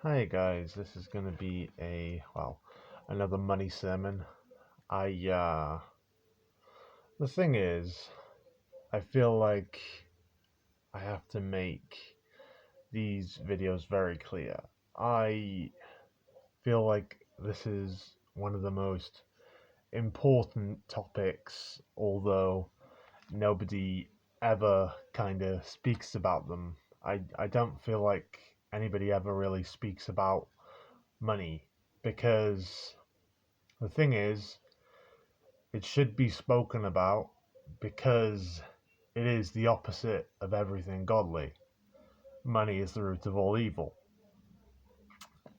Hi guys, this is gonna be another money sermon. The thing is, I feel like I have to make these videos very clear. I feel like this is one of the most important topics, although nobody ever kind of speaks about them. I don't feel like anybody ever really speaks about money because the thing is, it should be spoken about because it is the opposite of everything godly. Money is the root of all evil.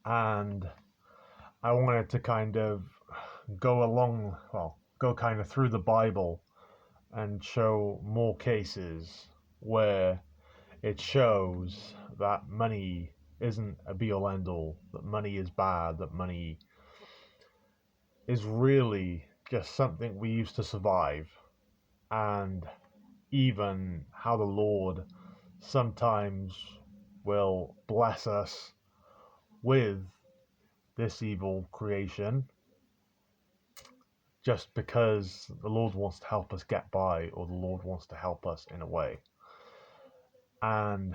And I wanted to kind of go kind of through the Bible and show more cases where it shows that money isn't a be all end all, that money is bad, that money is really just something we use to survive, and even how the Lord sometimes will bless us with this evil creation just because the Lord wants to help us get by, or the Lord wants to help us in a way. And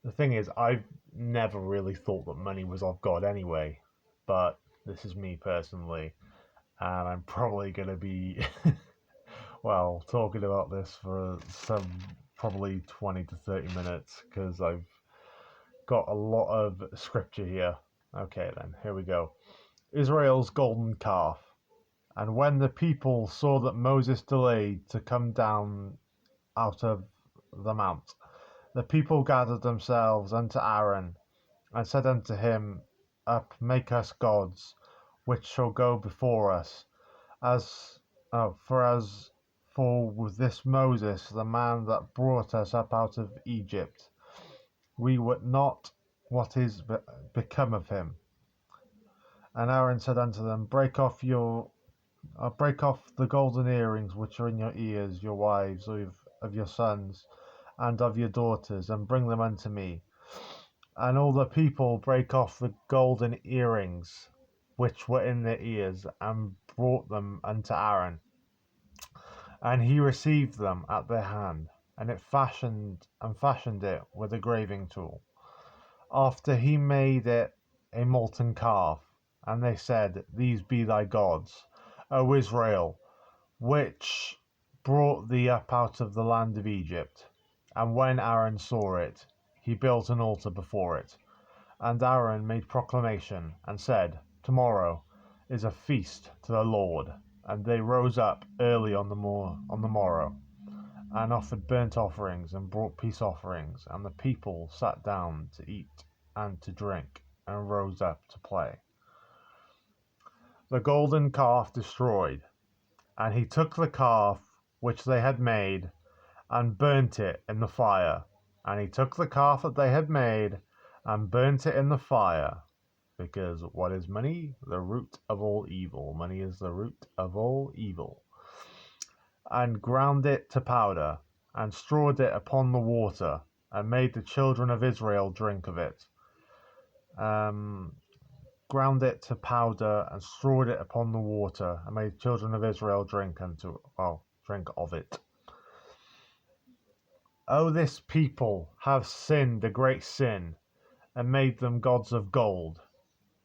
the thing is, I've never really thought that money was of God anyway, but this is me personally, and I'm probably going to be talking about this for some probably 20 to 30 minutes because I've got a lot of scripture here. Okay, then, here we go. Israel's golden calf. And when the people saw that Moses delayed to come down out of the mount, the people gathered themselves unto Aaron and said unto him, Up, make us gods, which shall go before us. As as for with this Moses, the man that brought us up out of Egypt, we wot not what is become of him. And Aaron said unto them, break off the golden earrings which are in your ears, your wives, of your sons, and of your daughters, and bring them unto me. And all the people brake off the golden earrings which were in their ears, and brought them unto Aaron. And he received them at their hand, and fashioned it with a graving tool. After he made it a molten calf, and they said, These be thy gods, O Israel, which brought thee up out of the land of Egypt. And when Aaron saw it, he built an altar before it. And Aaron made proclamation, and said, Tomorrow is a feast to the Lord. And they rose up early on the morrow, and offered burnt offerings, and brought peace offerings. And the people sat down to eat and to drink, and rose up to play. The golden calf destroyed. And he took the calf which they had made, and burnt it in the fire. And he took the calf that they had made, and burnt it in the fire. Because what is money? The root of all evil. Money is the root of all evil. And ground it to powder, and strawed it upon the water, and made the children of Israel drink of it. Ground it to powder, and strawed it upon the water, and made the children of Israel drink of it. Oh, this people have sinned a great sin, and made them gods of gold.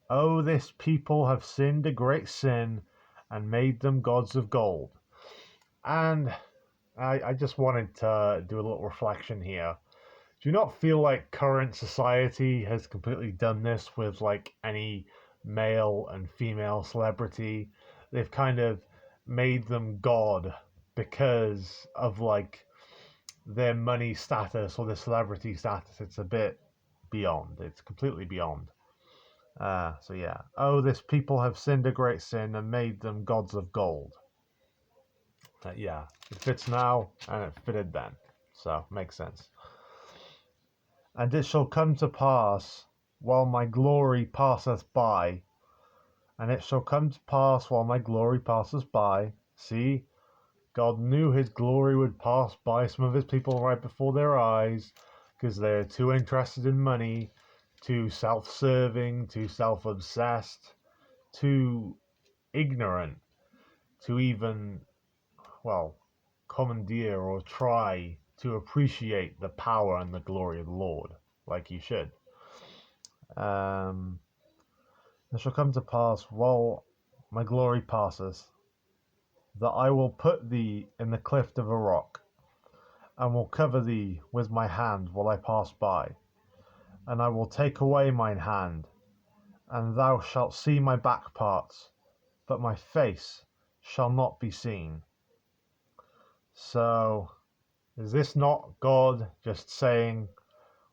Oh, this people have sinned a great sin, and made them gods of gold. And I just wanted to do a little reflection here. Do you not feel like current society has completely done this with like any male and female celebrity? They've kind of made them god because of like their money status or their celebrity status. It's a bit beyond. It's completely beyond. So yeah. Oh, this people have sinned a great sin and made them gods of gold. Yeah, it fits now and it fitted then. So makes sense. And it shall come to pass while my glory passeth by. And it shall come to pass while my glory passeth by. See, God knew his glory would pass by some of his people right before their eyes because they're too interested in money, too self-serving, too self-obsessed, too ignorant to even, well, commandeer or try to appreciate the power and the glory of the Lord like you should. It shall come to pass while my glory passes, that I will put thee in the cleft of a rock, and will cover thee with my hand while I pass by. And I will take away mine hand, and thou shalt see my back parts, but my face shall not be seen. So, is this not God just saying,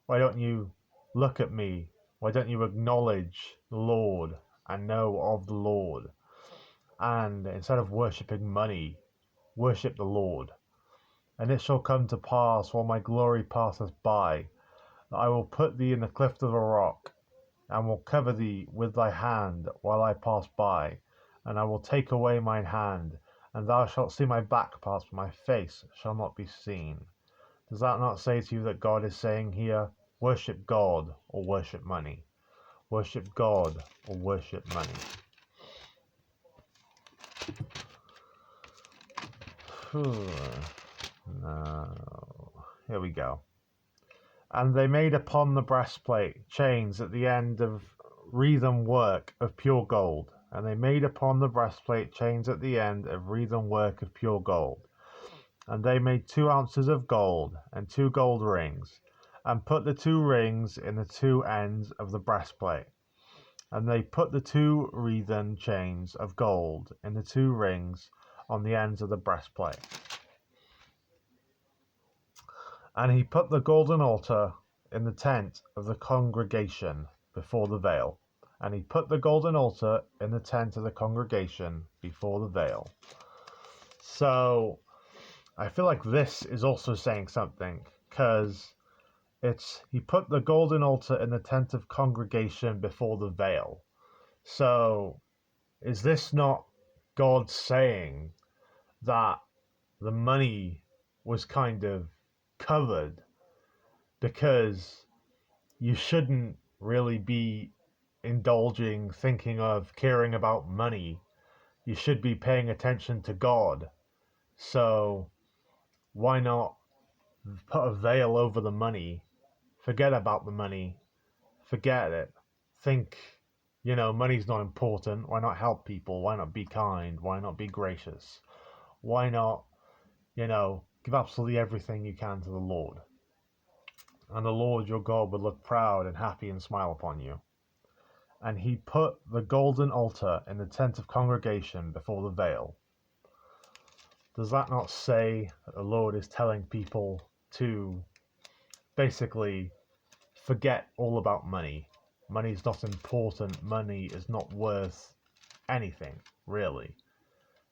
why don't you look at me? Why don't you acknowledge the Lord and know of the Lord? And instead of worshipping money, worship the Lord. And it shall come to pass while my glory passeth by, that I will put thee in the cleft of a rock, and will cover thee with thy hand while I pass by, and I will take away mine hand, and thou shalt see my back parts, but my face shall not be seen. Does that not say to you that God is saying here, worship God or worship money? Worship God or worship money? No. Here we go. And they made upon the breastplate chains at the end of wreathen work of pure gold. And they made upon the breastplate chains at the end of wreathen work of pure gold. And they made 2 ounces of gold, and 2 gold rings, and put the 2 rings in the 2 ends of the breastplate. And they put the 2 wreathen chains of gold in the 2 rings on the ends of the breastplate. And he put the golden altar in the tent of the congregation before the veil. And he put the golden altar in the tent of the congregation before the veil. So, I feel like this is also saying something, because he put the golden altar in the tent of congregation before the veil. So, is this not God saying that the money was kind of covered, because you shouldn't really be indulging, thinking of, caring about money? You should be paying attention to God. So why not put a veil over the money? Forget about the money. Forget it. Think, money's not important. Why not help people? Why not be kind? Why not be gracious? Why not, give absolutely everything you can to the Lord? And the Lord your God would look proud and happy and smile upon you. And he put the golden altar in the tent of congregation before the veil. Does that not say that the Lord is telling people to basically forget all about money? Money is not important. Money is not worth anything, really,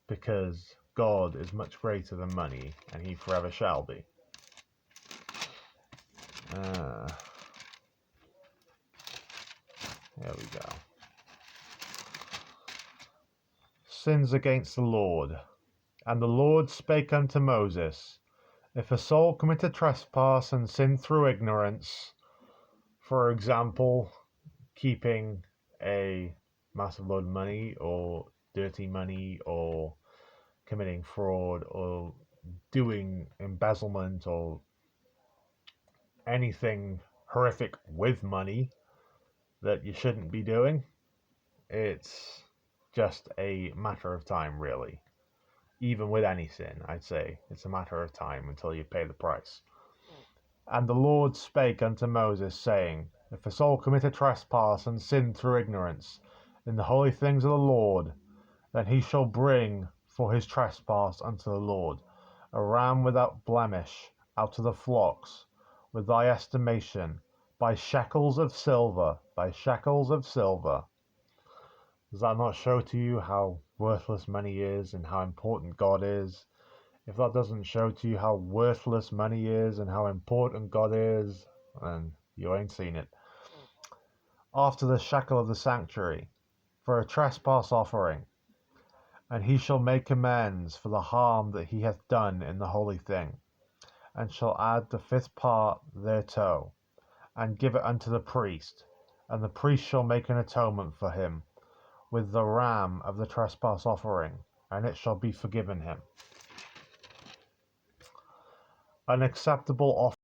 because God is much greater than money, and he forever shall be. There we go. Sins against the Lord. And the Lord spake unto Moses, if a soul commit a trespass and sin through ignorance, for example, keeping a massive load of money, or dirty money, or committing fraud, or doing embezzlement, or anything horrific with money that you shouldn't be doing, it's just a matter of time, really. Even with any sin, I'd say it's a matter of time until you pay the price. And the Lord spake unto Moses, saying, if a soul commit a trespass and sin through ignorance in the holy things of the Lord, then he shall bring for his trespass unto the Lord a ram without blemish out of the flocks, with thy estimation, by shekels of silver, by shekels of silver. Does that not show to you how worthless money is and how important God is? If that doesn't show to you how worthless money is and how important God is, then you ain't seen it. After the shekel of the sanctuary, for a trespass offering, and he shall make amends for the harm that he hath done in the holy thing, and shall add the 5th part thereto, and give it unto the priest, and the priest shall make an atonement for him with the ram of the trespass offering, and it shall be forgiven him. An acceptable